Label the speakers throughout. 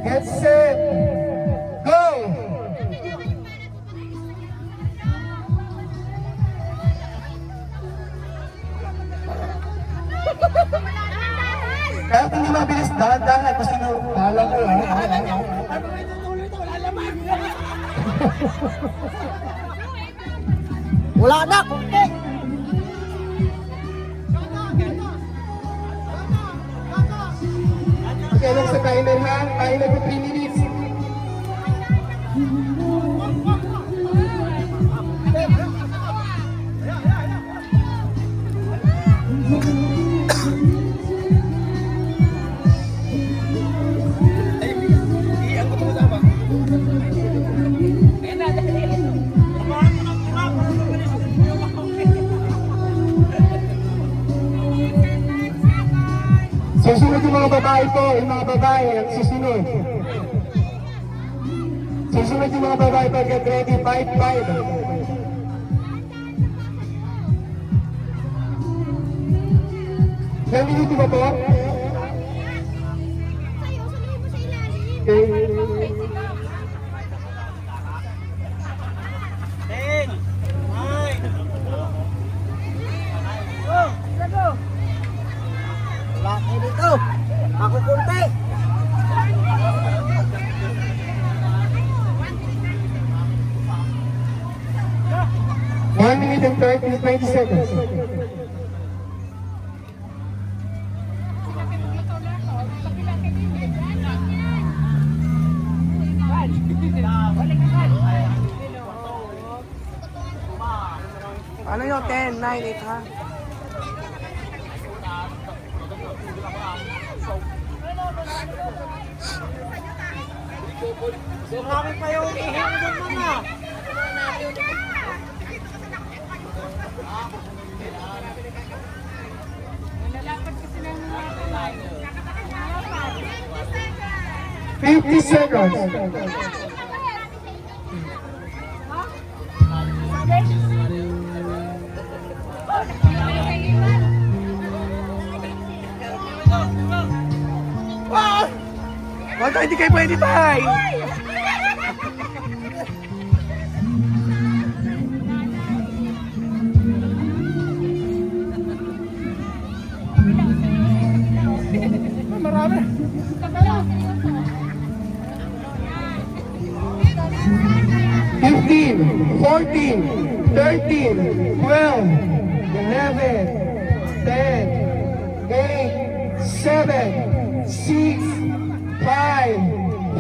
Speaker 1: Get set. Go. Kahit hindi mabilis, dahan-dahan. Kasi bahala ko lang.
Speaker 2: Wala na, kunti.
Speaker 1: Okay, lang sa timer ha. Timer for 3 minutes. Susunod yung mga babae po, yung mga babae, ang susunod. Susunod yung mga babae po, get ready, 5-5. Ilang minuto ba po? Okay.
Speaker 2: 10, 9, go! Wala kayo dito. Ako kunti.
Speaker 1: One minute and 20 seconds.
Speaker 2: Ano yun? 10, 9, 8 ha? Marami pa yung ihing doon mga.
Speaker 3: Nalalapat kasi ng mga
Speaker 1: 50 seconds.
Speaker 2: Wow! Wala, hindi kayo pwede tayo. Marami.
Speaker 1: 15, 14, 13, 12, 11, 10, 8, 7, 6, 5,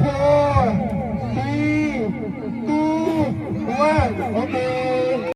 Speaker 1: 4, 3, 2, 1. Okay.